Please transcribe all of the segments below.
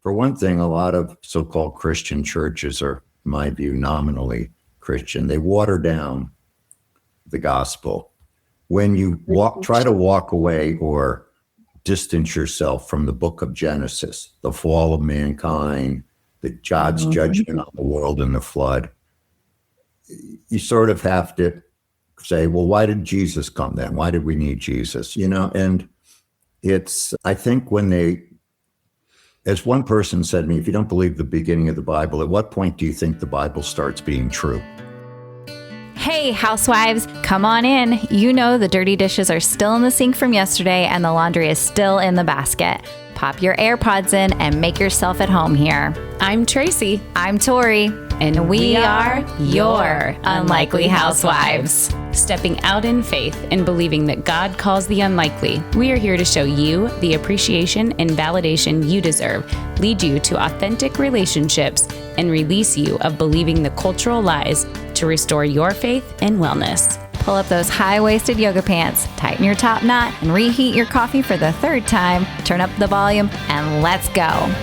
For one thing, a lot of so-called Christian churches are, in my view, nominally Christian. They water down the gospel. When you try to walk away or distance yourself from the book of Genesis, the fall of mankind, the God's judgment on the world and the flood, you sort of have to say, well, why did Jesus come then? Why did we need Jesus? And I think as one person said to me, if you don't believe the beginning of the Bible, at what point do you think the Bible starts being true? Hey, housewives, come on in. You know the dirty dishes are still in the sink from yesterday and the laundry is still in the basket. Pop your AirPods in and make yourself at home here. I'm Tracy. I'm Tori. And we are your Unlikely Housewives. Stepping out in faith and believing that God calls the unlikely, we are here to show you the appreciation and validation you deserve, lead you to authentic relationships, and release you of believing the cultural lies to restore your faith and wellness. Pull up those high-waisted yoga pants, tighten your top knot, and reheat your coffee for the third time. Turn up the volume, and let's go.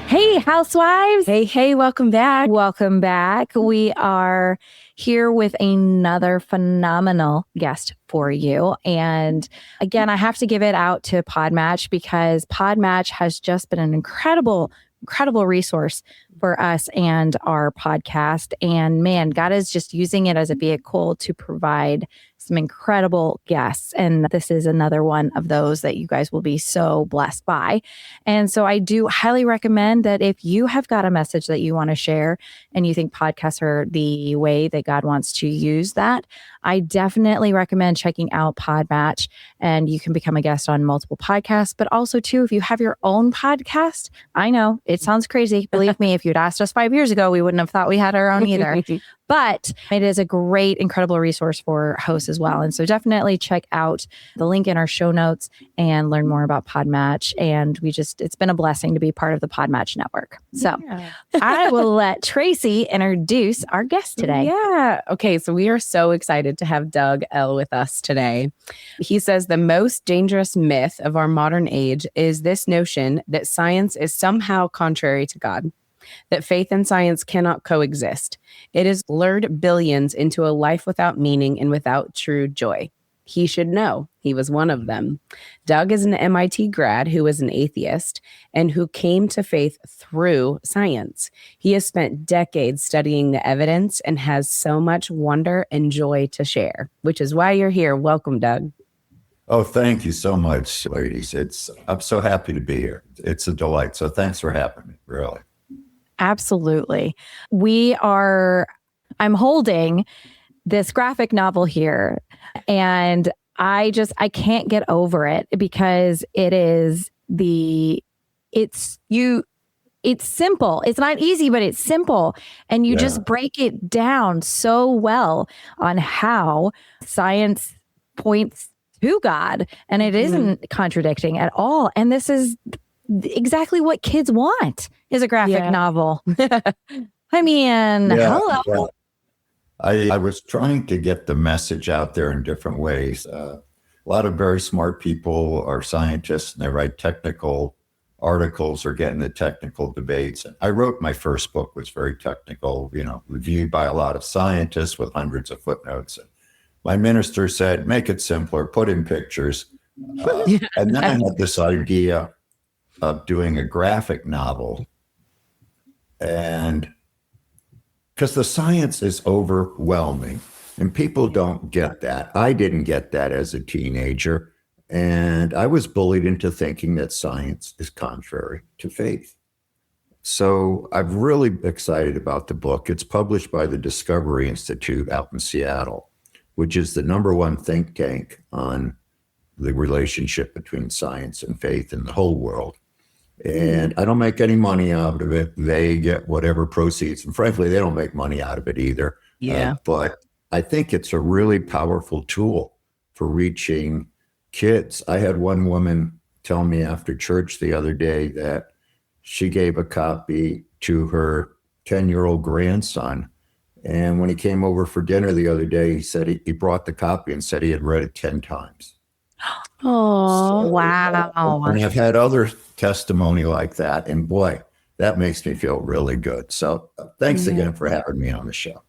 Hey, housewives. Hey, welcome back. Welcome back. We are here with another phenomenal guest for you. And again, I have to give it out to Podmatch because Podmatch has just been an incredible resource for us and our podcast. And man, God is just using it as a vehicle to provide some incredible guests. And this is another one of those that you guys will be so blessed by. And so I do highly recommend that if you have got a message that you want to share and you think podcasts are the way that God wants to use that, I definitely recommend checking out Podmatch, and you can become a guest on multiple podcasts. But also too, if you have your own podcast, I know it sounds crazy. Believe me, if you'd asked us 5 years ago, we wouldn't have thought we had our own either. But it is a great, incredible resource for hosts as well. And so definitely check out the link in our show notes and learn more about Podmatch. And it's been a blessing to be part of the Podmatch network. So I will let Tracy introduce our guest today. Yeah. Okay. So we are so excited to have Doug Ell with us today. He says the most dangerous myth of our modern age is this notion that science is somehow contrary to God, that faith and science cannot coexist. It has lured billions into a life without meaning and without true joy. He should know. He was one of them. Doug is an MIT grad who is an atheist and who came to faith through science. He has spent decades studying the evidence and has so much wonder and joy to share, which is why you're here. Welcome, Doug. Oh, thank you so much, ladies. I'm so happy to be here. It's a delight. So thanks for having me, really. Absolutely. I'm holding this graphic novel here, and I can't get over it because it's simple. It's not easy, but it's simple. And you just break it down so well on how science points to God, and it isn't contradicting at all. And this is exactly what kids want, is a graphic novel. I mean, hello. Yeah. I was trying to get the message out there in different ways. A lot of very smart people are scientists and they write technical articles or get into technical debates. And I wrote my first book, was very technical, reviewed by a lot of scientists with hundreds of footnotes. And my minister said, make it simpler, put in pictures. And then I had this idea of doing a graphic novel. And because the science is overwhelming and people don't get that. I didn't get that as a teenager. And I was bullied into thinking that science is contrary to faith. So I'm really excited about the book. It's published by the Discovery Institute out in Seattle, which is the #1 think tank on the relationship between science and faith in the whole world. And I don't make any money out of it. They get whatever proceeds. And frankly, they don't make money out of it either. But I think it's a really powerful tool for reaching kids. I had one woman tell me after church the other day that she gave a copy to her 10-year-old grandson. And when he came over for dinner the other day, he said he brought the copy and said he had read it 10 times. Oh, wow. And I've had other testimony like that. And boy, that makes me feel really good. So thanks again for having me on the show.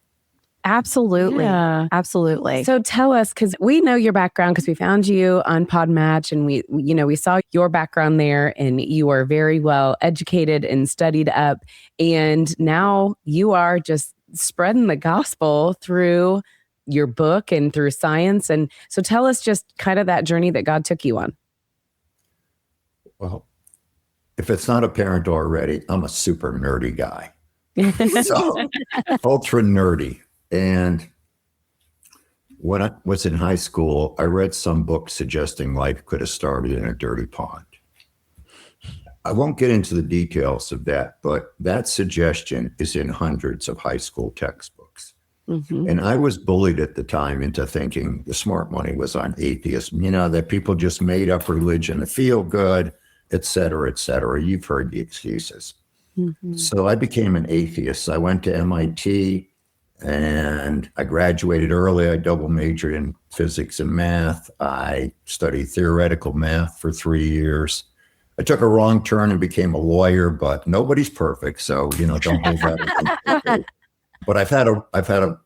Absolutely. Yeah. Absolutely. So tell us, because we know your background because we found you on Podmatch and we saw your background there and you are very well educated and studied up. And now you are just spreading the gospel through your book and through science. And so tell us just kind of that journey that God took you on. Well, if it's not apparent already, I'm a super nerdy guy. So ultra nerdy. And when I was in high school, I read some book suggesting life could have started in a dirty pond. I won't get into the details of that, but that suggestion is in hundreds of high school textbooks. Mm-hmm. And I was bullied at the time into thinking the smart money was on atheism, that people just made up religion to feel good, et cetera, et cetera. You've heard the excuses. Mm-hmm. So I became an atheist. I went to MIT and I graduated early. I double majored in physics and math. I studied theoretical math for 3 years. I took a wrong turn and became a lawyer, but nobody's perfect. So, don't hold that. But I've had a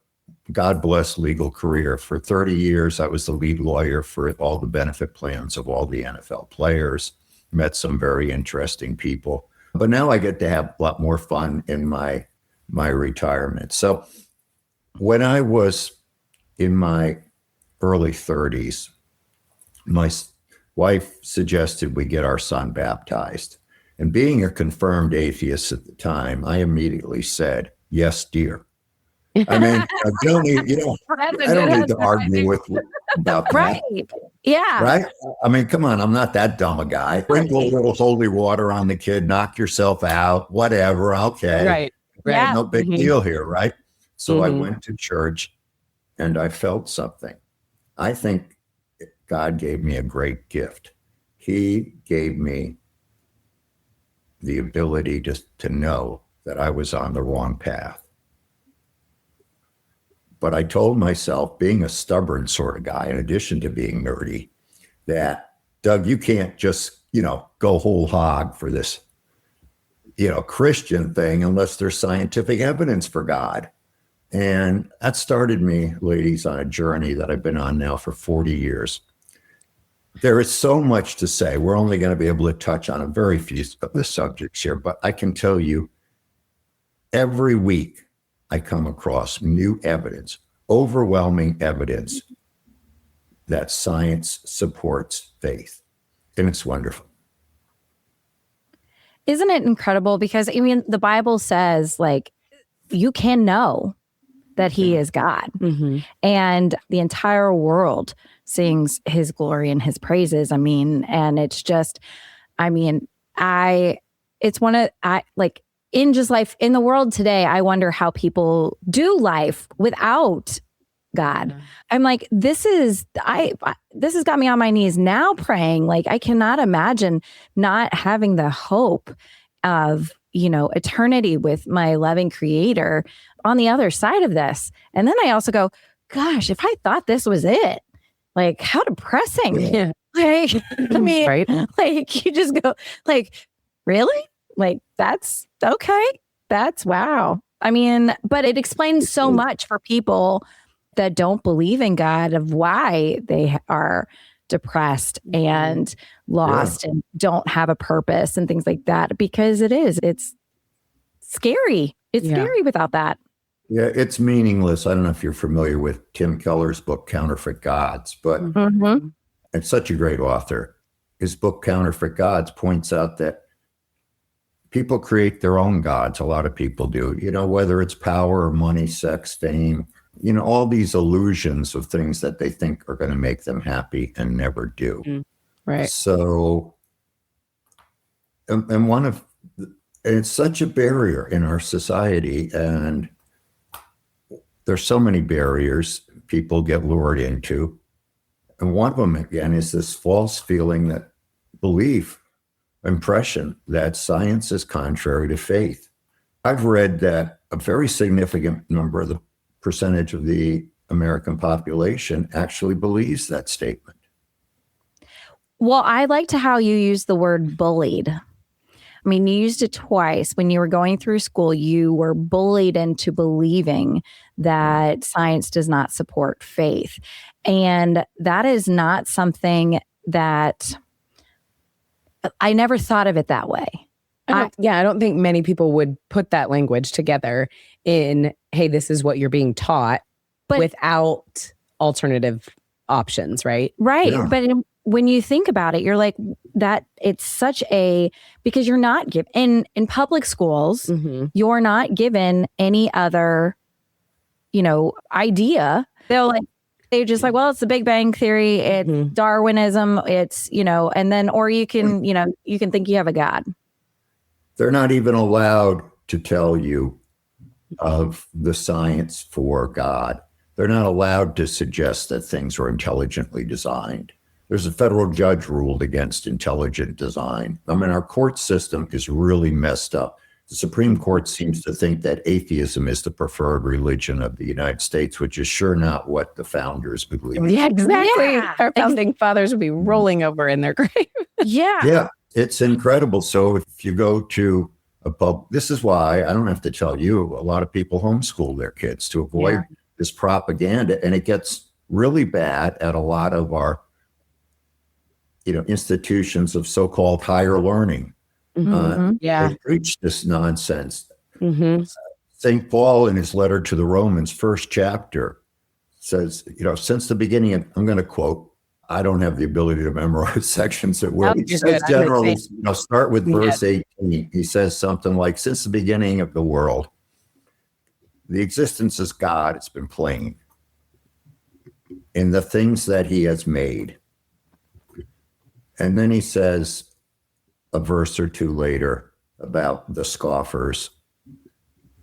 God bless legal career. For 30 years, I was the lead lawyer for all the benefit plans of all the NFL players, met some very interesting people. But now I get to have a lot more fun in my retirement. So when I was in my early 30s, my wife suggested we get our son baptized. And being a confirmed atheist at the time, I immediately said, yes, dear. I mean, I don't need to argue with you about that. Right. Yeah. Right? I mean, come on, I'm not that dumb a guy. Sprinkle a little holy water on the kid, knock yourself out, whatever. Okay. Right. Yeah. No big deal here, right? So I Mhm. went to church and I felt something. I think God gave me a great gift. He gave me the ability to know that I was on the wrong path. But I told myself, being a stubborn sort of guy, in addition to being nerdy, that, Doug, you can't just, go whole hog for this, Christian thing unless there's scientific evidence for God. And that started me, ladies, on a journey that I've been on now for 40 years. There is so much to say. We're only going to be able to touch on a very few of the subjects here, but I can tell you every week I come across new evidence, overwhelming evidence that science supports faith. And it's wonderful. Isn't it incredible? Because the Bible says you can know that he is God. Mm-hmm. And the entire world sings his glory and his praises. And it's just, it's one of, in just life in the world today, I wonder how people do life without God. Yeah. I'm like, this has got me on my knees now praying. I cannot imagine not having the hope of, eternity with my loving creator on the other side of this. And then I also go, gosh, if I thought this was it, how depressing. Yeah. Right. You just go really? That's okay. That's wow. But it explains so much for people that don't believe in God of why they are depressed and lost and don't have a purpose and things like that, because it's scary. It's scary without that. Yeah, it's meaningless. I don't know if you're familiar with Tim Keller's book, Counterfeit Gods, but it's such a great author. His book, Counterfeit Gods, points out that people create their own gods. A lot of people do, whether it's power or money, sex, fame, all these illusions of things that they think are going to make them happy and never do. Right. So, and it's such a barrier in our society, and there's so many barriers people get lured into. And one of them, again, is this false feeling that impression that science is contrary to faith. I've read that a very significant number of the percentage of the American population actually believes that statement. Well, I liked how you used the word bullied. I mean, you used it twice. When you were going through school, you were bullied into believing that science does not support faith. And that is not something that I never thought of it that way. I don't think many people would put that language together in, hey, this is what you're being taught, but without alternative options, right? Right. Yeah. But when you think about it, you're like, that it's such a, because you're not given in public schools, you're not given any other, idea. They're just like, well, it's the Big Bang Theory, it's Darwinism, it's, and then, or you can, you can think you have a God. They're not even allowed to tell you of the science for God. They're not allowed to suggest that things are intelligently designed. There's a federal judge ruled against intelligent design. I mean, our court system is really messed up. The Supreme Court seems to think that atheism is the preferred religion of the United States, which is sure not what the founders believed. Yeah, exactly. Yeah. Our founding fathers would be rolling over in their grave. Yeah, it's incredible. So if you go to this is why I don't have to tell you, a lot of people homeschool their kids to avoid this propaganda. And it gets really bad at a lot of our, institutions of so-called higher learning. They preach this nonsense. St. Paul, in his letter to the Romans, first chapter, says, since the beginning, I'm going to quote, I don't have the ability to memorize sections at will. He says generally, start with verse 18. He says something like, since the beginning of the world, the existence of God has been plain in the things that he has made. And then he says a verse or two later about the scoffers,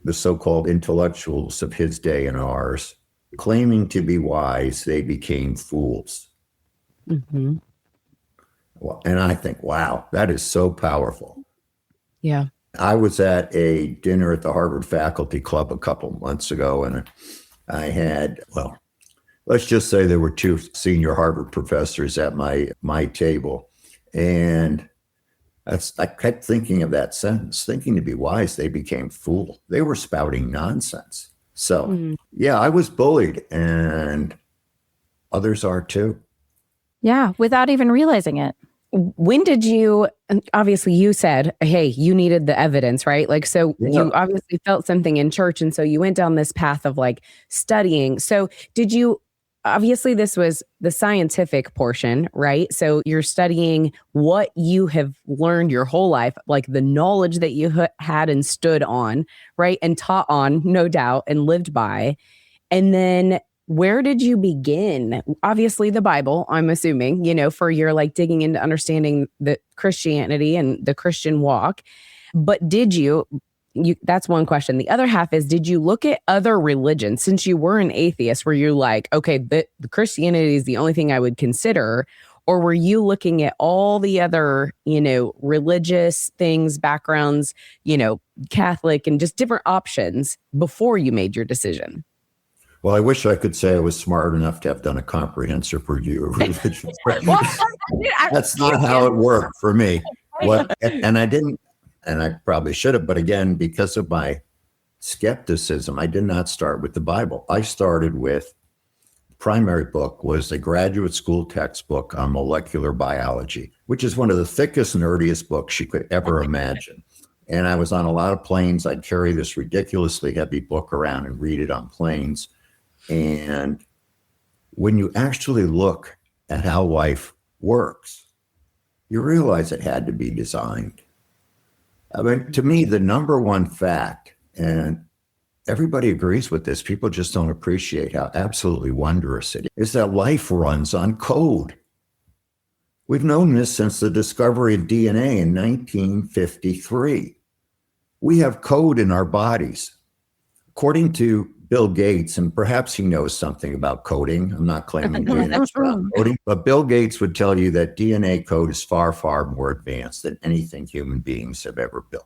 the so-called intellectuals of his day and ours, claiming to be wise, they became fools. Well, and I think, wow, that is so powerful. Yeah. I was at a dinner at the Harvard Faculty Club a couple months ago, and I had, let's just say there were two senior Harvard professors at my table. And I kept thinking of that sentence, thinking to be wise, they became fool. They were spouting nonsense. So, I was bullied, and others are too. Yeah, without even realizing it. When did you, obviously you said, hey, you needed the evidence, right? Like, so you obviously felt something in church. And so you went down this path of like studying. So did you, obviously this was the scientific portion, right? So you're studying what you have learned your whole life, like the knowledge that you had and stood on, right? And taught on, no doubt, and lived by. And then where did you begin? Obviously the Bible, I'm assuming, for your like digging into understanding the Christianity and the Christian walk. But did you, that's one question. The other half is, did you look at other religions since you were an atheist? Were you like, okay, the Christianity is the only thing I would consider? Or were you looking at all the other, religious things, backgrounds, Catholic and just different options before you made your decision? Well, I wish I could say I was smart enough to have done a comprehensive review of religion. That's not how it worked for me. And I didn't, and I probably should have, but again, because of my skepticism, I did not start with the Bible. I started with, the primary book was a graduate school textbook on molecular biology, which is one of the thickest, nerdiest books you could ever imagine. And I was on a lot of planes. I'd carry this ridiculously heavy book around and read it on planes. And when you actually look at how life works, you realize it had to be designed. I mean, to me, the number one fact, and everybody agrees with this, people just don't appreciate how absolutely wondrous it is that life runs on code. We've known this since the discovery of DNA in 1953. We have code in our bodies. According to Bill Gates, and perhaps he knows something about coding. I'm not claiming to be an expert on coding, but Bill Gates would tell you that DNA code is far, far more advanced than anything human beings have ever built.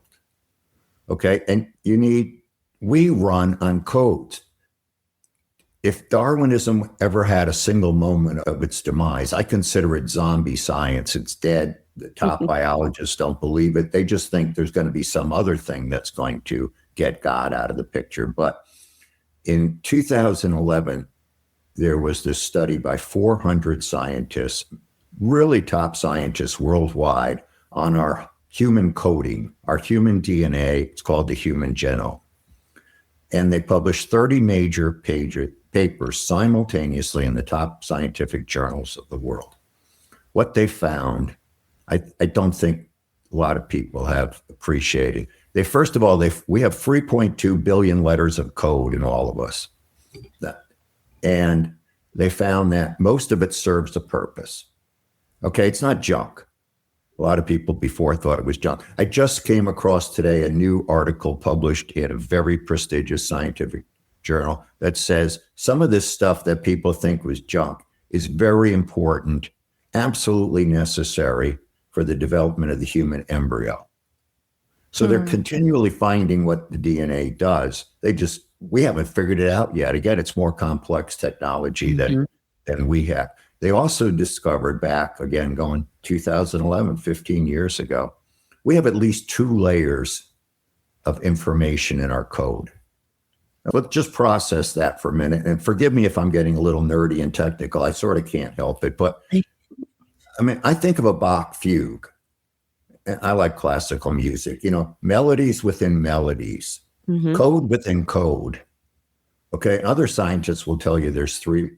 Okay, and you need we run on codes. If Darwinism ever had a single moment of its demise, I consider it zombie science. It's dead. The top biologists don't believe it. They just think there's going to be some other thing that's going to get God out of the picture. But in 2011, there was this study by 400 scientists, really top scientists worldwide, on our human coding, our human DNA. It's called the human genome. And they published 30 major papers simultaneously in the top scientific journals of the world. What they found, I don't think a lot of people have appreciated. First of all, we have 3.2 billion letters of code in all of us. And they found that most of it serves a purpose. Okay, it's not junk. A lot of people before thought it was junk. I just came across today a new article published in a very prestigious scientific journal that says some of this stuff that people think was junk is very important, absolutely necessary for the development of the human embryo. So they're continually finding what the DNA does. We haven't figured it out yet. Again, it's more complex technology than we have. They also discovered back, again, going 2011, 15 years ago, we have at least 2 layers of information in our code. Now, let's just process that for a minute. And forgive me if I'm getting a little nerdy and technical. I sort of can't help it. But I mean, I think of a Bach fugue. And I like classical music, melodies within melodies, code within code. Okay. Other scientists will tell you there's 3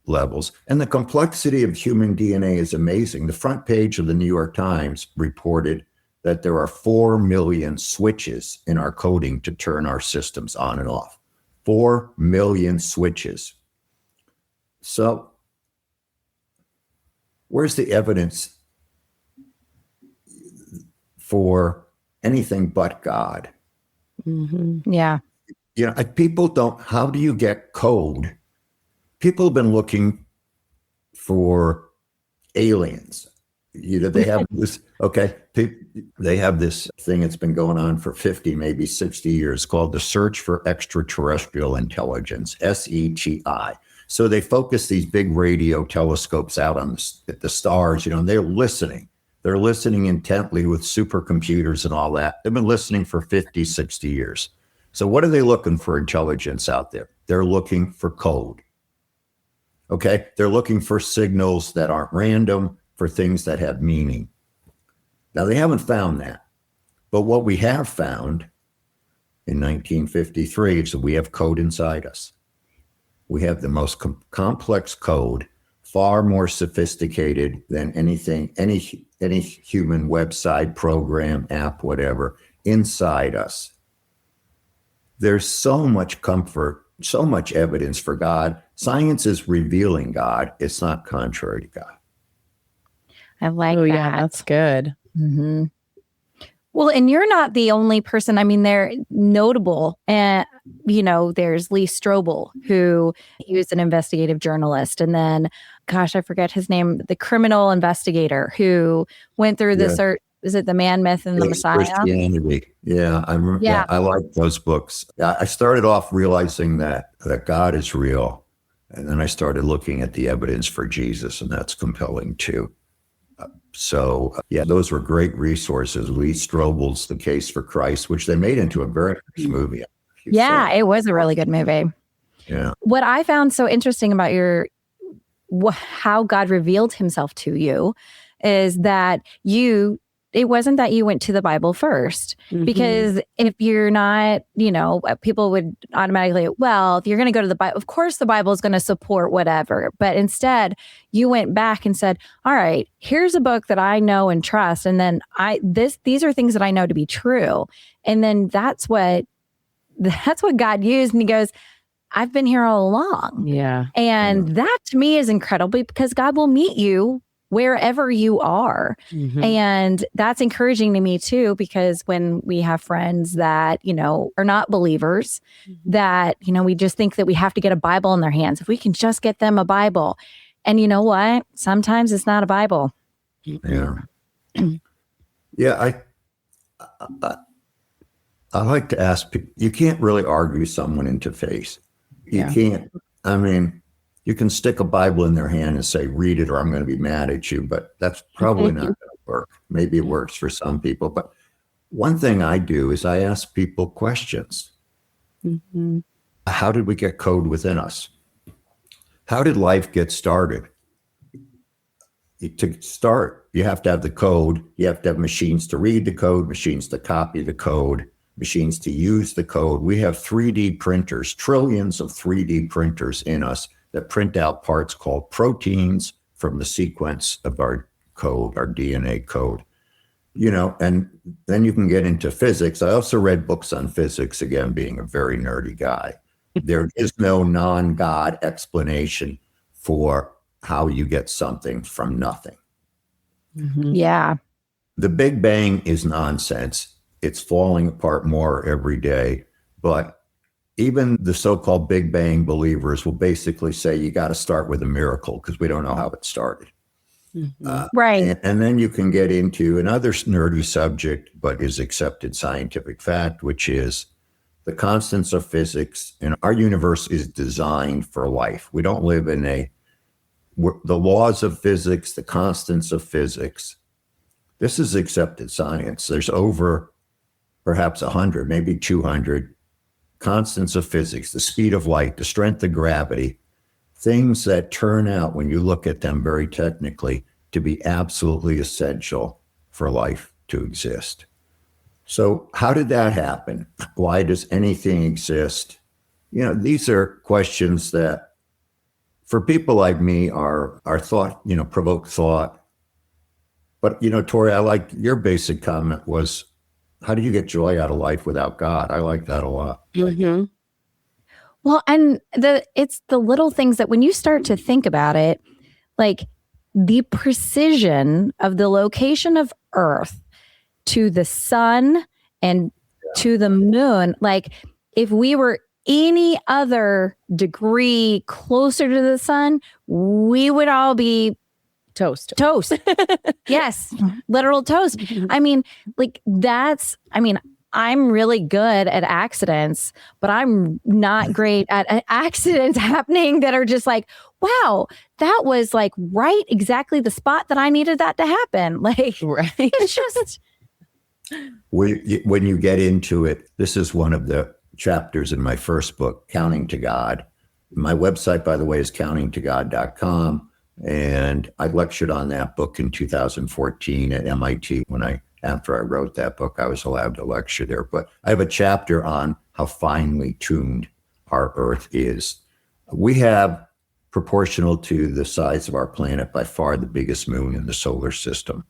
levels. And the complexity of human DNA is amazing. The front page of the New York Times reported that there are 4 million switches in our coding to turn our systems on and off. 4 million switches. So where's the evidence for anything but God? Yeah. People don't, how do you get code? People have been looking for aliens. They have this, they have this thing that's been going on for 50, maybe 60 years called the Search for Extraterrestrial Intelligence, SETI. So they focus these big radio telescopes out at the stars, and they're listening. They're listening intently with supercomputers and all that. They've been listening for 50, 60 years. So what are they looking for intelligence out there? They're looking for code. Okay, they're looking for signals that aren't random, for things that have meaning. Now, they haven't found that. But what we have found in 1953 is that we have code inside us. We have the most complex code, far more sophisticated than any human website, program, app, whatever, inside us. There's so much comfort, so much evidence for God. Science is revealing God. It's not contrary to God. I like that. Yeah, that's good. Well, and you're not the only person. I mean, they're notable. And, there's Lee Strobel, he was an investigative journalist. And then, gosh, I forget his name, the criminal investigator who went through the search. Is it The Man, Myth, and the Messiah? Christianity. Yeah, I remember. Yeah, I like those books. I started off realizing that God is real. And then I started looking at the evidence for Jesus, and that's compelling too. So those were great resources. Lee Strobel's The Case for Christ, which they made into a very nice movie. Yeah, it was a really good movie. Yeah. What I found so interesting about how God revealed himself to you is that it wasn't that you went to the Bible first, because if you're not, people would automatically, if you're going to go to the Bible, of course the Bible is going to support whatever. But instead, you went back and said, all right, here's a book that I know and trust. And then these are things that I know to be true. And then that's what God used. And he goes, I've been here all along. Yeah. And that to me is incredible, because God will meet you wherever you are. And that's encouraging to me too, because when we have friends that, are not believers, that, we just think that we have to get a Bible in their hands. If we can just get them a Bible. And you know what? Sometimes it's not a Bible. Yeah. Yeah. I like to ask people, you can't really argue someone into faith. You Yeah. can't, I mean, you can stick a Bible in their hand and say, read it or I'm going to be mad at you, but that's probably not going to work. Maybe it works for some people. But one thing I do is I ask people questions. Mhm. How did we get code within us? How did life get started? To start, you have to have the code. You have to have machines to read the code, machines to copy the code, machines to use the code. We have 3D printers, trillions of 3D printers in us that print out parts called proteins from the sequence of our code, our DNA code. And then you can get into physics. I also read books on physics, again, being a very nerdy guy. There is no non-God explanation for how you get something from nothing. Mhm. Yeah. The Big Bang is nonsense. It's falling apart more every day. But even the so-called Big Bang believers will basically say you got to start with a miracle because we don't know how it started. Mhm. Right. And then you can get into another nerdy subject, but is accepted scientific fact, which is the constants of physics. And our universe is designed for life. We don't live in the laws of physics, the constants of physics. This is accepted science. There's over perhaps 100, maybe 200 constants of physics, the speed of light, the strength of gravity, things that turn out when you look at them very technically to be absolutely essential for life to exist. So how did that happen? Why does anything exist? These are questions that for people like me are thought, provoke thought. But, Tori, I like your basic comment was, how do you get joy out of life without God? I like that a lot. Mhm. Well, and it's the little things that when you start to think about it, like the precision of the location of Earth to the sun and to the moon, like if we were any other degree closer to the sun, we would all be Toast. toast. Yes, literal toast. I mean, I'm really good at accidents, but I'm not great at accidents happening that are just like, wow, that was like right exactly the spot that I needed that to happen. Like, Right. it's just, When you get into it, this is one of the chapters in my first book, Counting to God. My website, by the way, is countingtogod.com. And I lectured on that book in 2014 at MIT. After I wrote that book, I was allowed to lecture there. But I have a chapter on how finely tuned our Earth is. We have, proportional to the size of our planet, by far the biggest moon in the solar system,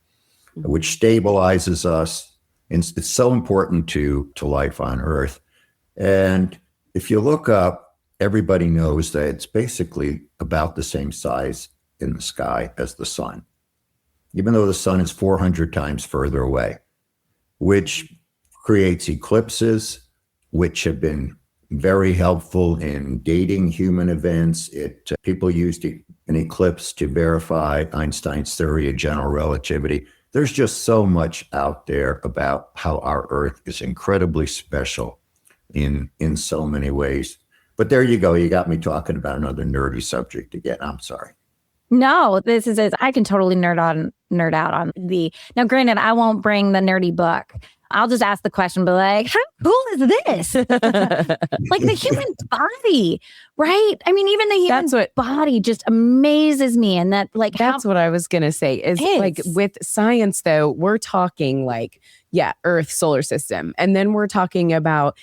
which stabilizes us. And it's so important to life on Earth. And if you look up, everybody knows that it's basically about the same size in the sky as the sun, even though the sun is 400 times further away, which creates eclipses, which have been very helpful in dating human events. People used an eclipse to verify Einstein's theory of general relativity. There's just so much out there about how our Earth is incredibly special in so many ways. But there you go. You got me talking about another nerdy subject again. I'm sorry. no, this is it. I can totally nerd out on now granted, I won't bring the nerdy book. I'll just ask the question, but like, how cool is this? Like the human body, right? I mean, even the human body just amazes me. And that's what I was going to say is like with science, though, we're talking like, Earth, solar system. And then we're talking about,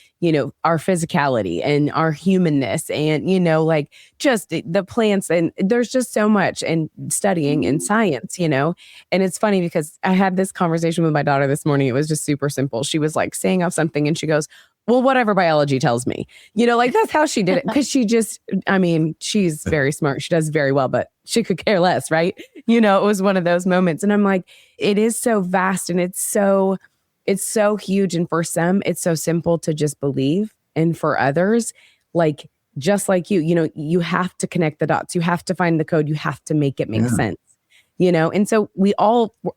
our physicality and our humanness and, like just the plants. And there's just so much in studying in science, And it's funny because I had this conversation with my daughter this morning. It was just super simple. She was like saying off something and she goes, well, whatever biology tells me, like that's how she did it. Cause she's very smart. She does very well, but she could care less. Right. It was one of those moments. And I'm like, it is so vast and it's so huge. And for some, it's so simple to just believe. And for others, like, just like you have to connect the dots. You have to find the code. You have to make it make sense. And so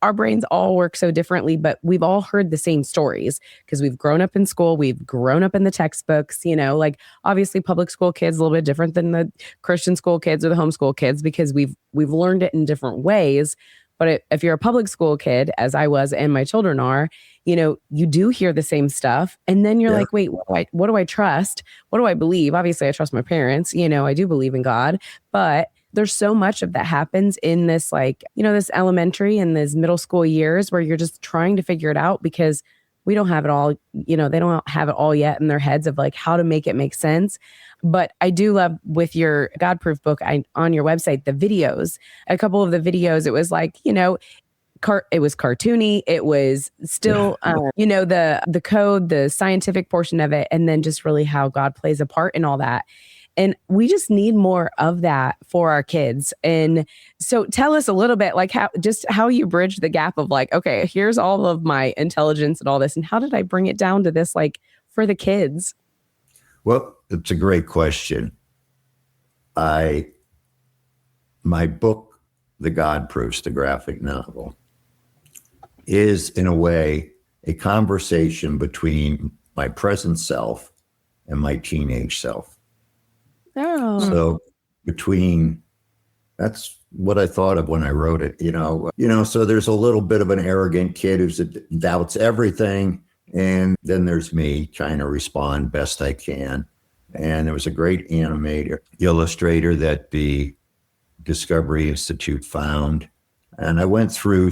our brains all work so differently, but we've all heard the same stories because we've grown up in school, we've grown up in the textbooks, like obviously public school kids a little bit different than the Christian school kids or the homeschool kids because we've learned it in different ways. But if you're a public school kid, as I was and my children are, you do hear the same stuff. And then you're like, wait, what do I trust? What do I believe? Obviously, I trust my parents. I do believe in God. But there's so much of that happens in this, this elementary and this middle school years where you're just trying to figure it out because we don't have it all, they don't have it all yet in their heads of how to make it make sense. But I do love with your God Proof book on your website, the videos, a couple of the videos, it was it was cartoony. It was still, the code, the scientific portion of it, and then just really how God plays a part in all that. And we just need more of that for our kids. And so tell us a little bit how you bridge the gap of okay, here's all of my intelligence and all this. And how did I bring it down to this, for the kids? Well, it's a great question. My book, The God Proofs, the graphic novel, is in a way a conversation between my present self and my teenage self. Oh. So that's what I thought of when I wrote it, so there's a little bit of an arrogant kid who doubts everything. And then there's me trying to respond best I can. And there was a great illustrator that the Discovery Institute found. And I went through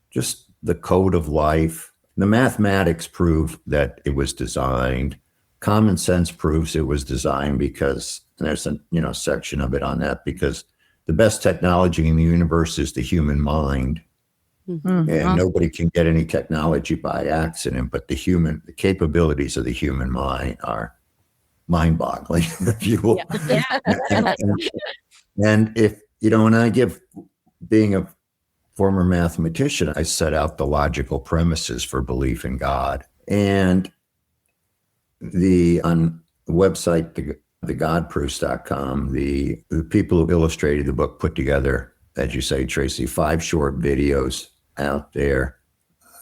just the code of life. The mathematics prove that it was designed. Common sense proves it was designed because, and there's a section of it on that, because the best technology in the universe is the human mind. Mm-hmm. And nobody can get any technology by accident, but the capabilities of the human mind are mind-boggling, if you will. Yeah. And if, and I being a former mathematician, I set out the logical premises for belief in God. And on the website, thegodproofs.com, the people who illustrated the book put together, as you say, Tracy, 5 short videos out there.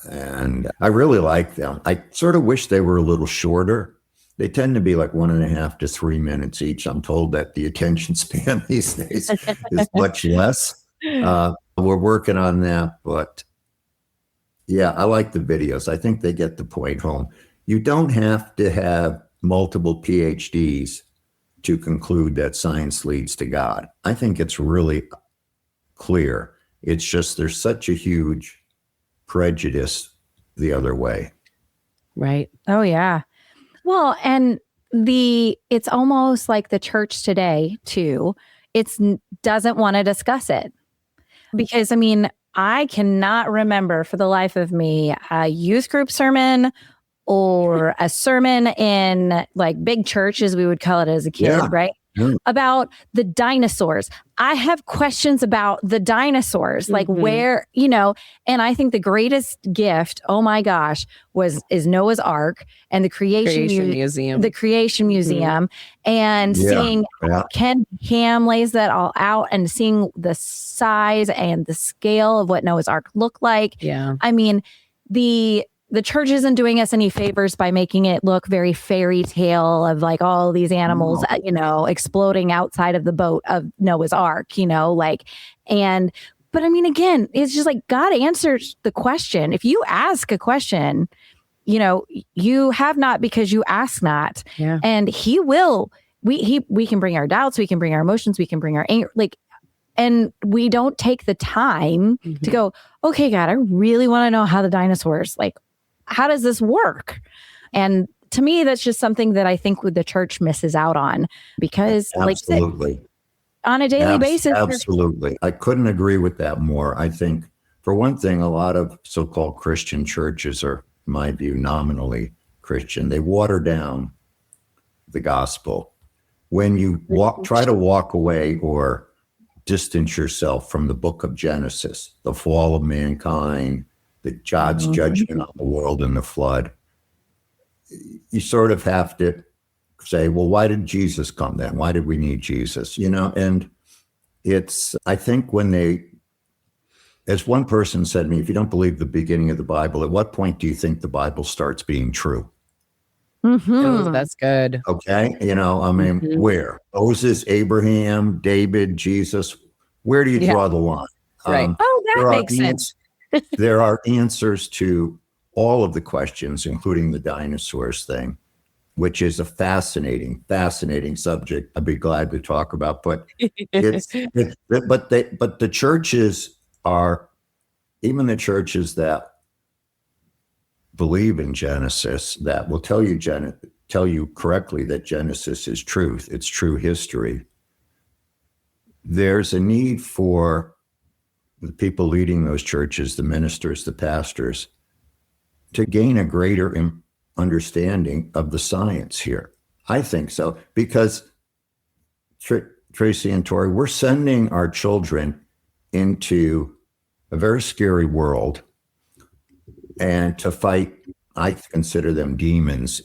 And I really like them. I sort of wish they were a little shorter. They tend to be 1.5 to 3 minutes each. I'm told that the attention span these days is much less. We're working on that, but yeah, I like the videos. I think they get the point home. You don't have to have multiple PhDs to conclude that science leads to God. I think it's really clear. It's just there's such a huge prejudice the other way. Right. Oh, yeah. Well, and it's almost like the church today, too. Doesn't want to discuss it. Because, I cannot remember for the life of me a youth group sermon or a sermon in big church, as we would call it as a kid, right? Yeah. About the dinosaurs. I have questions about the dinosaurs, where, and I think the greatest gift, oh my gosh, is Noah's Ark and the Creation Museum. The Creation Museum, and seeing Ken Ham lays that all out and seeing the size and the scale of what Noah's Ark looked like. Yeah. The church isn't doing us any favors by making it look very fairy tale of all these animals, exploding outside of the boat of Noah's Ark, but again, it's just God answers the question. If you ask a question, you have not because you ask not. Yeah. And he will, we can bring our doubts, we can bring our emotions, we can bring our anger, and we don't take the time to go, okay, God, I really want to know how the dinosaurs, how does this work? And to me, that's just something that I think the church misses out on because absolutely on a daily basis. Absolutely. I couldn't agree with that more. I think for one thing, a lot of so-called Christian churches are, in my view, nominally Christian. They water down the gospel. When you try to walk away or distance yourself from the book of Genesis, the fall of mankind, God's judgment on the world and the flood, you sort of have to say, well, why did Jesus come then? Why did we need Jesus? And I think when they as one person said to me, if you don't believe the beginning of the Bible, at what point do you think the Bible starts being true? Oh, that's good. Okay. I mean, where? Moses, Abraham, David, Jesus, where do you draw the line? Right. That makes sense. There are answers to all of the questions, including the dinosaurs thing, which is a fascinating subject. I'd be glad to talk about, but but the churches are, even the churches that believe in Genesis, that will tell you correctly that Genesis is truth. It's true history. There's a need for the people leading those churches, the ministers, the pastors, to gain a greater understanding of the science here. I think so, because Tracy and Tori, we're sending our children into a very scary world and to fight, I consider them demons,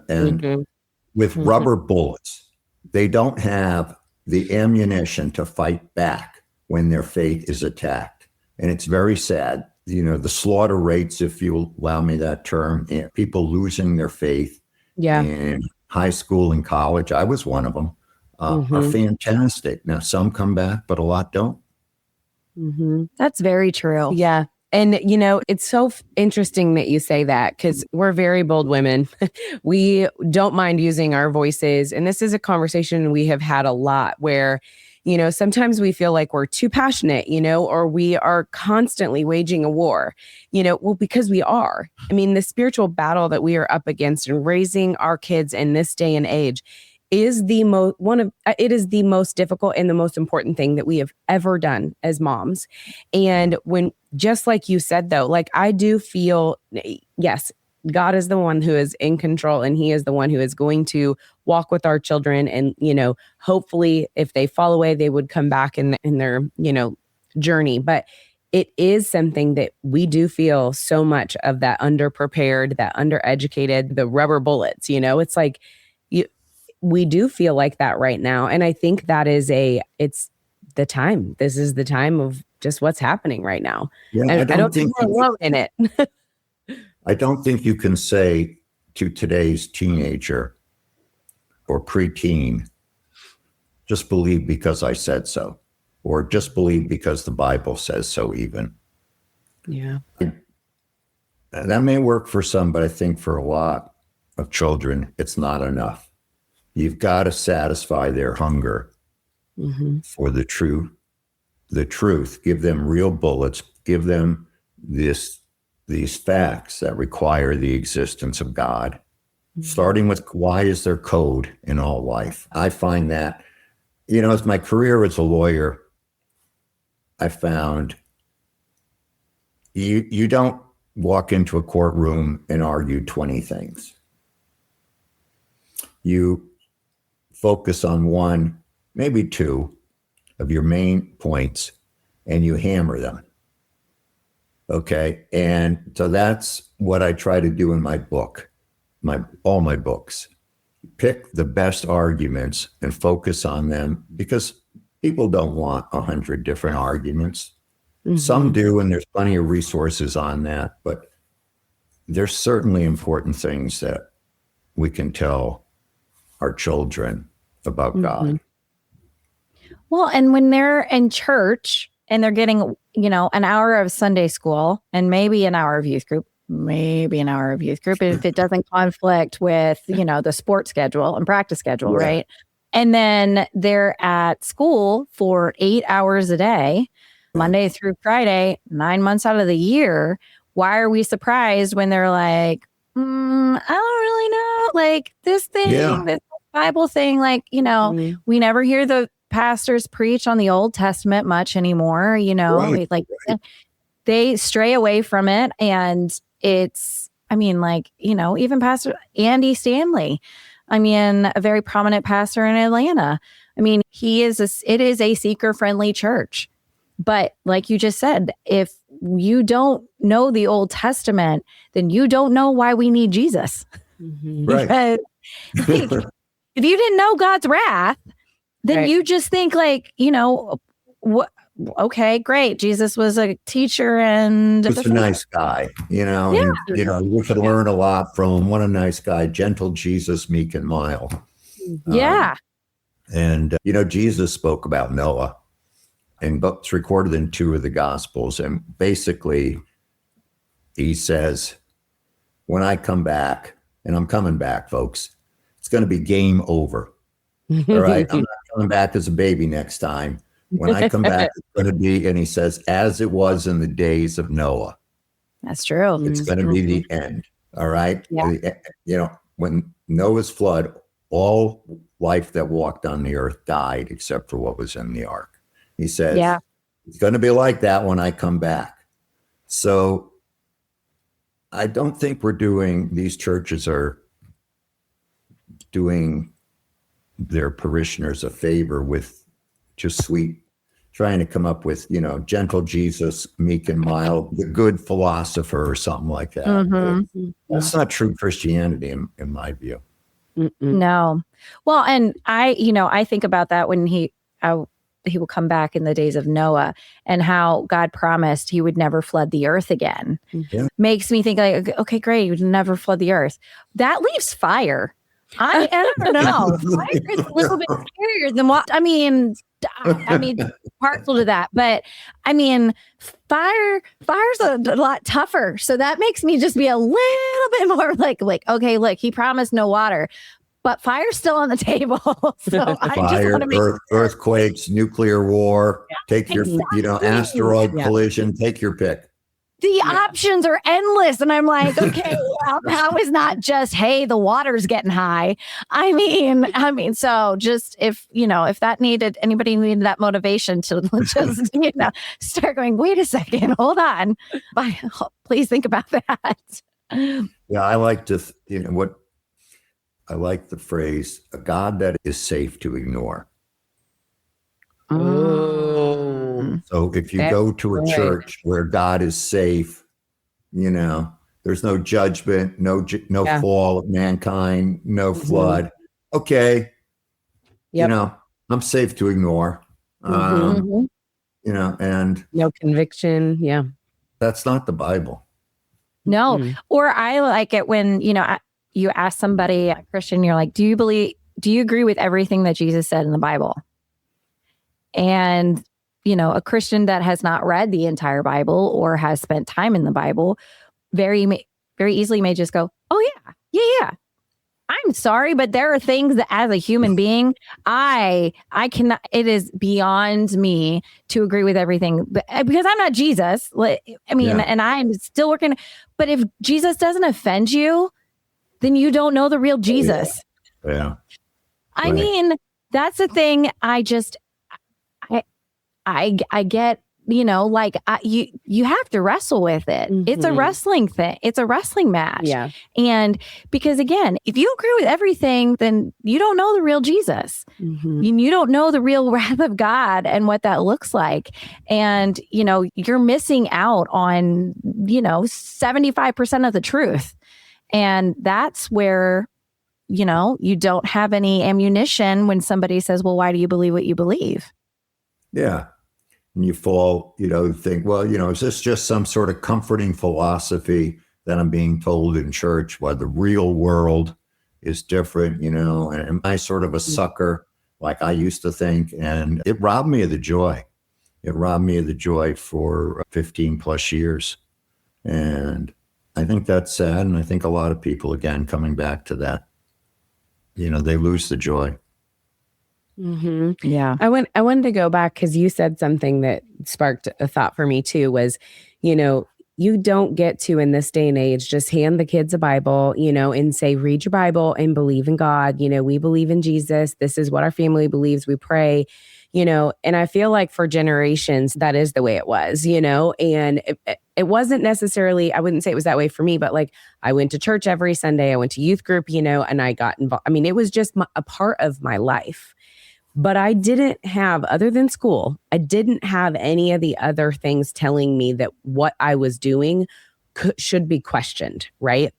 and with rubber bullets. They don't have the ammunition to fight back when their faith is attacked. And it's very sad. The slaughter rates, if you allow me that term, people losing their faith in high school and college, I was one of them, are fantastic. Now, some come back, but a lot don't. That's very true. Yeah. And, it's so interesting that you say that, because we're very bold women. We don't mind using our voices. And this is a conversation we have had a lot where, sometimes we feel like we're too passionate, or we are constantly waging a war, because we are. I mean, the spiritual battle that we are up against and raising our kids in this day and age is it is the most difficult and the most important thing that we have ever done as moms. And when, just like you said, though, like I do feel, yes, God is the one who is in control, and he is the one who is going to walk with our children. And, hopefully if they fall away, they would come back in their, journey. But it is something that we do feel so much of, that underprepared, that undereducated, the rubber bullets, it's like, we do feel like that right now. And I think that it's the time. This is the time of just what's happening right now. Yeah, and I don't think we're alone in it. I don't think you can say to today's teenager or preteen, just believe because I said so, or just believe because the Bible says so even. Yeah. That may work for some, but I think for a lot of children, it's not enough. You've got to satisfy their hunger for the truth. Give them real bullets. Give them these facts that require the existence of God. Starting with, why is there code in all life? I find that, as my career as a lawyer, I found you don't walk into a courtroom and argue 20 things. You focus on one, maybe two of your main points, and you hammer them. Okay. And so that's what I try to do in my book, all my books. Pick the best arguments and focus on them, because people don't want 100 different arguments. Some do, and there's plenty of resources on that, but there's certainly important things that we can tell our children about God. Well, and when they're in church and they're getting, an hour of Sunday school and maybe an hour of youth group, if it doesn't conflict with, the sports schedule and practice schedule, right? And then they're at school for 8 hours a day, Monday through Friday, 9 months out of the year. Why are we surprised when they're like, I don't really know, like this thing, this Bible thing, like, we never hear the pastors preach on the Old Testament much anymore, they stray away from it. And it's, even Pastor Andy Stanley, a very prominent pastor in Atlanta. It is a seeker-friendly church. But like you just said, if you don't know the Old Testament, then you don't know why we need Jesus. Right. Because, if you didn't know God's wrath, then you just think okay, great. Jesus was a teacher and He's a nice guy, and, we could learn a lot from him. What a nice guy, gentle Jesus, meek and mild. Yeah. And Jesus spoke about Noah, and it's recorded in 2 of the Gospels. And basically, he says, when I come back, and I'm coming back, folks, it's going to be game over. All right. I'm not coming back as a baby next time. When I come back, it's going to be, and he says, as it was in the days of Noah. That's true. It's going to be the end. All right. Yeah. When Noah's flood, all life that walked on the earth died except for what was in the ark. He says, it's going to be like that when I come back. So I don't think these churches are doing their parishioners a favor with just trying to come up with, gentle Jesus, meek and mild, the good philosopher or something like that. Mm-hmm. That's not true Christianity in my view. No. Well, and I think about that when he will come back in the days of Noah and how God promised he would never flood the earth again. Yeah. Makes me think like, okay, great. He would never flood the earth. That leaves fire. I don't know. Fire is a little bit scarier than what, I mean, partial to that, but I mean, fire's a lot tougher. So that makes me just be a little bit more like, okay, look, he promised no water, but fire's still on the table. So I just want to make earthquakes, nuclear war, take your, asteroid collision, take your pick. The options are endless. And I'm like, okay, how is not just, hey, the water's getting high. I mean, so just if anybody needed that motivation to just, start going, wait a second, hold on. Please think about that. Yeah. I like to, I like the phrase, a God that is safe to ignore. Oh. So if you go to a church where God is safe, there's no judgment, no fall of mankind, no flood. Okay. Yep. I'm safe to ignore. And no conviction. Yeah. That's not the Bible. No. Or I like it when, you ask somebody, a Christian, you're like, do you agree with everything that Jesus said in the Bible? And, a Christian that has not read the entire Bible or has spent time in the Bible very easily may just go, oh, yeah. I'm sorry, but there are things that as a human being, I cannot, it is beyond me to agree with everything because I'm not Jesus. And I'm still working. But if Jesus doesn't offend you, then you don't know the real Jesus. Yeah. I mean, that's the thing. I get, you have to wrestle with it. Mm-hmm. It's a wrestling thing. It's a wrestling match. Yeah. And because again, if you agree with everything, then you don't know the real Jesus. Mm-hmm. You don't know the real wrath of God and what that looks like. And, you're missing out on, 75% of the truth. And that's where, you don't have any ammunition when somebody says, well, why do you believe what you believe? Yeah. And you fall, think, well, is this just some sort of comforting philosophy that I'm being told in church while the real world is different, and am I sort of a sucker like I used to think? And it robbed me of the joy. It robbed me of the joy for 15 plus years. And I think that's sad. And I think a lot of people, again, coming back to that, they lose the joy. Mm-hmm. Yeah. I wanted to go back because you said something that sparked a thought for me too, was, you don't get to in this day and age, just hand the kids a Bible, and say, read your Bible and believe in God. We believe in Jesus. This is what our family believes. We pray, and I feel like for generations, that is the way it was, and it wasn't necessarily, I wouldn't say it was that way for me, but like I went to church every Sunday. I went to youth group, and I got involved. I mean, it was just a part of my life. But I didn't have, other than school, I didn't have any of the other things telling me that what I was doing should be questioned, right?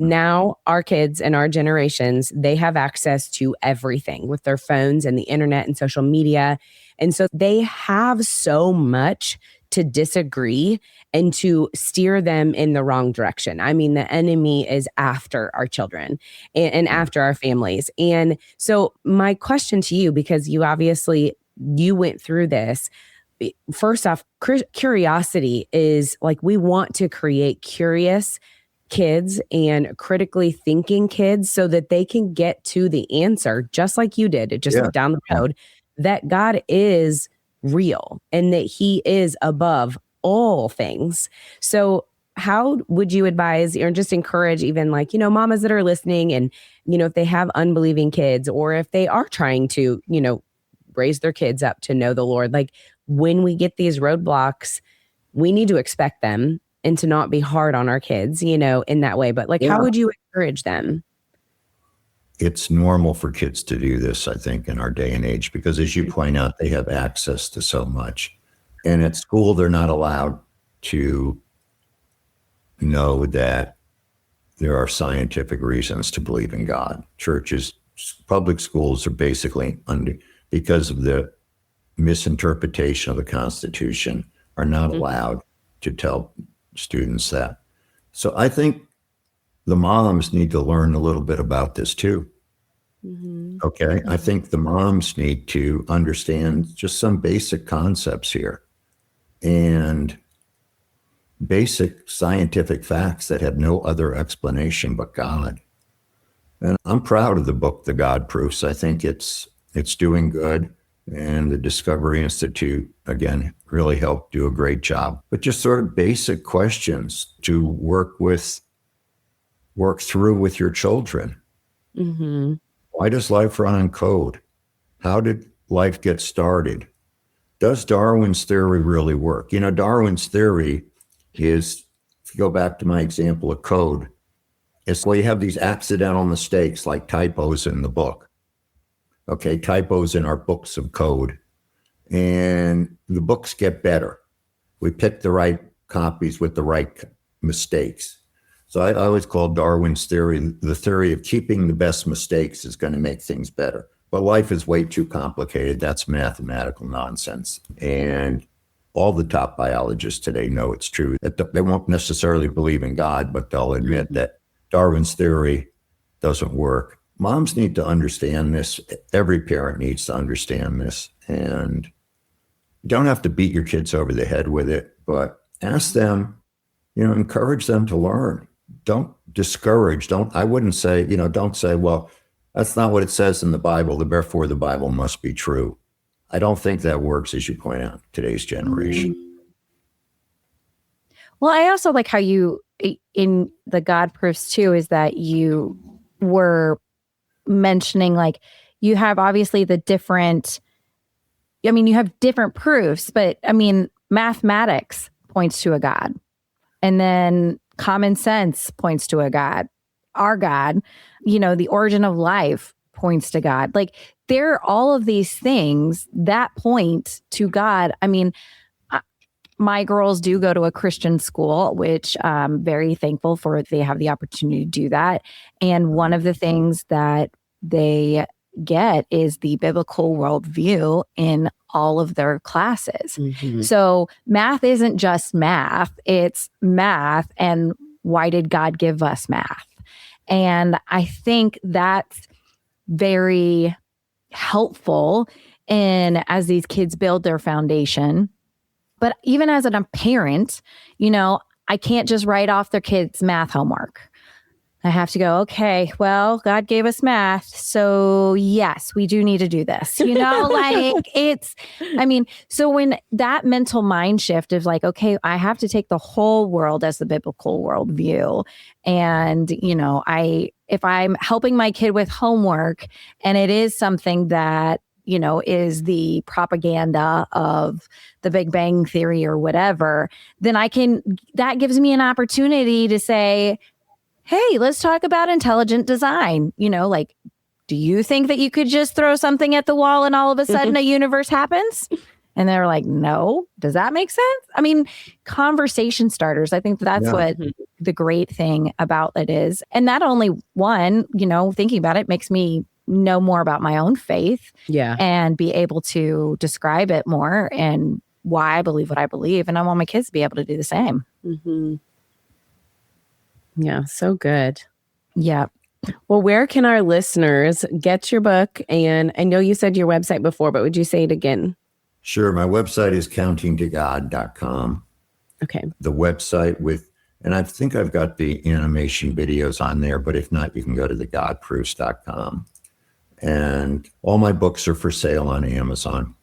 Now, our kids and our generations, they have access to everything with their phones and the internet and social media. And so they have so much to disagree and to steer them in the wrong direction. I mean, the enemy is after our children and after our families. And so my question to you, because you went through this, first off, curiosity is like, we want to create curious kids and critically thinking kids so that they can get to the answer, just like you did, down the road, that God is real and that he is above all things. So how would you advise or just encourage even like, mamas that are listening and, if they have unbelieving kids or if they are trying to, raise their kids up to know the Lord, like when we get these roadblocks, we need to expect them and to not be hard on our kids, in that way. But like, how would you encourage them? It's normal for kids to do this, I think, in our day and age, because as you point out, they have access to so much. And at school, they're not allowed to know that there are scientific reasons to believe in God. Churches, public schools are basically because of the misinterpretation of the Constitution, are not allowed to tell students that. So I think the moms need to learn a little bit about this too. Okay. I think the moms need to understand just some basic concepts here and basic scientific facts that have no other explanation but God. And I'm proud of the book, The God Proofs. I think it's doing good. And the Discovery Institute, again, really helped do a great job. But just sort of basic questions to work through with your children. Why does life run on code? How did life get started? Does Darwin's theory really work? Darwin's theory is, if you go back to my example of code, it's you have these accidental mistakes like typos in the book. Okay, typos in our books of code. And the books get better. We pick the right copies with the right mistakes. So I always call Darwin's theory the theory of keeping the best mistakes is going to make things better. But life is way too complicated. That's mathematical nonsense. And all the top biologists today know it's true. They won't necessarily believe in God, but they'll admit that Darwin's theory doesn't work. Moms need to understand this. Every parent needs to understand this. And you don't have to beat your kids over the head with it, but ask them, encourage them to learn. Don't discourage. I wouldn't say, don't say, well, that's not what it says in the Bible, therefore the Bible must be true. I don't think that works, as you point out, today's generation. Well, I also like how you, in the God Proofs too, is that you were mentioning like you have obviously you have different proofs, but mathematics points to a God, and then common sense points to a God, our God, the origin of life points to God. Like there are all of these things that point to God. My girls do go to a Christian school, which I'm very thankful for. They have the opportunity to do that. And one of the things that they get is the biblical worldview in all of their classes. So math isn't just math, it's math. And why did God give us math? And I think that's very helpful as these kids build their foundation. But even as a parent, I can't just write off their kids' math homework. I have to go, okay, well, God gave us math. So yes, we do need to do this, so when that mental mind shift of like, okay, I have to take the whole world as the biblical worldview. And, if I'm helping my kid with homework and it is something that, is the propaganda of the Big Bang Theory or whatever, then that gives me an opportunity to say, hey, let's talk about intelligent design. Do you think that you could just throw something at the wall and all of a sudden a universe happens? And they're like, no, does that make sense? I mean, conversation starters. I think that's what the great thing about it is. And not only one, thinking about it makes me know more about my own faith and be able to describe it more and why I believe what I believe. And I want my kids to be able to do the same. Mm-hmm. Yeah, so good. Yeah. Well, where can our listeners get your book? And I know you said your website before, but would you say it again? Sure. My website is countingtogod.com. Okay. The website and I think I've got the animation videos on there, but if not, you can go to thegodproofs.com. And all my books are for sale on Amazon.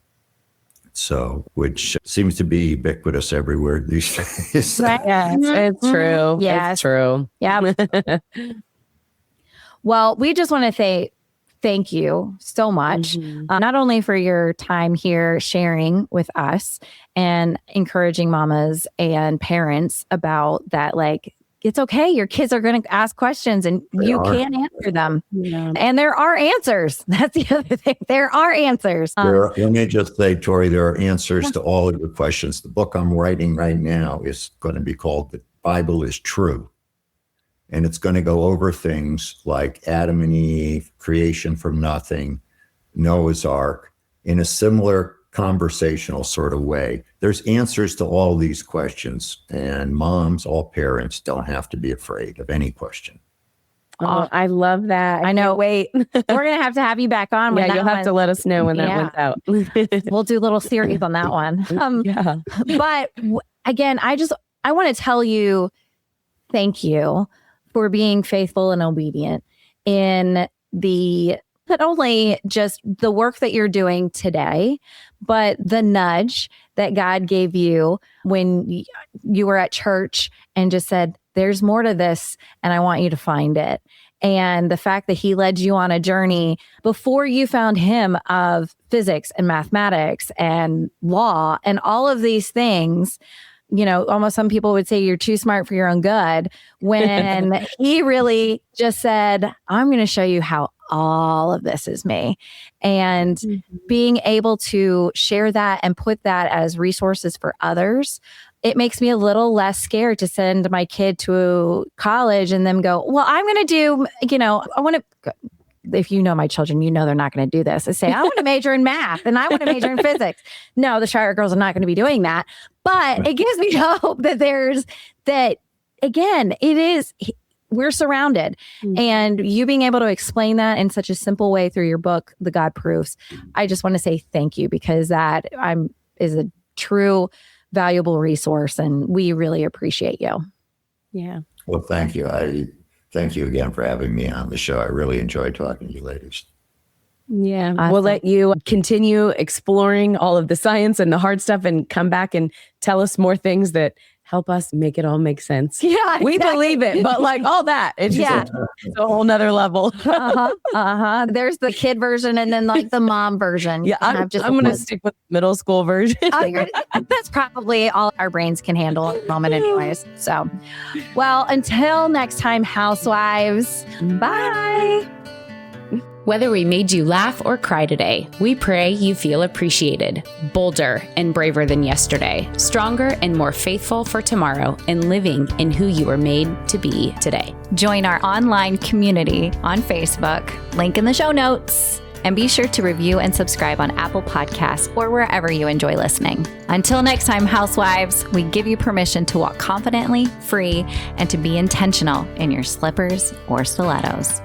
So, which seems to be ubiquitous everywhere these days. Right. Yes, it's true. Yes. It's true. Yeah. Well, we just want to say thank you so much, not only for your time here sharing with us and encouraging mamas and parents about that, like, it's okay. Your kids are going to ask questions and you can answer them. Yeah. And there are answers. That's the other thing. There are answers. Let me just say, Tori, there are answers to all of your questions. The book I'm writing right now is going to be called The Bible is True. And it's going to go over things like Adam and Eve, creation from nothing, Noah's Ark, in a similar conversational sort of way. There's answers to all these questions, and moms, all parents, don't have to be afraid of any question. Oh, I love that. I know. Wait. We're going to have you back on. Yeah, you'll have to let us know when that one's out. We'll do a little series on that one. But again, I want to tell you, thank you for being faithful and obedient in not only just the work that you're doing today, but the nudge that God gave you when you were at church and just said, there's more to this and I want you to find it. And the fact that he led you on a journey before you found him of physics and mathematics and law and all of these things. Almost some people would say you're too smart for your own good, when he really just said, I'm going to show you how all of this is me. And being able to share that and put that as resources for others, it makes me a little less scared to send my kid to college and them go, well, I'm going to do, I want to, if you know my children, they're not going to do this. I say, I want to major in math and I want to major in physics. No, the Shire girls are not going to be doing that. But it gives me hope that again, we're surrounded. And you being able to explain that in such a simple way through your book, The God Proofs, I just want to say thank you, because that is a true valuable resource and we really appreciate you. Yeah. Well, thank you. Thank you again for having me on the show. I really enjoyed talking to you ladies. Yeah. Awesome. We'll let you continue exploring all of the science and the hard stuff and come back and tell us more things that help us make it all make sense. Yeah, we believe it, but like all that, it's just it's a whole nother level. There's the kid version and then like the mom version. Yeah, I'm going to stick with middle school version. That's probably all our brains can handle at the moment anyways. So, well, until next time, housewives, bye. Whether we made you laugh or cry today, we pray you feel appreciated, bolder and braver than yesterday, stronger and more faithful for tomorrow, and living in who you were made to be today. Join our online community on Facebook, link in the show notes, and be sure to review and subscribe on Apple Podcasts or wherever you enjoy listening. Until next time, housewives, we give you permission to walk confidently, free, and to be intentional in your slippers or stilettos.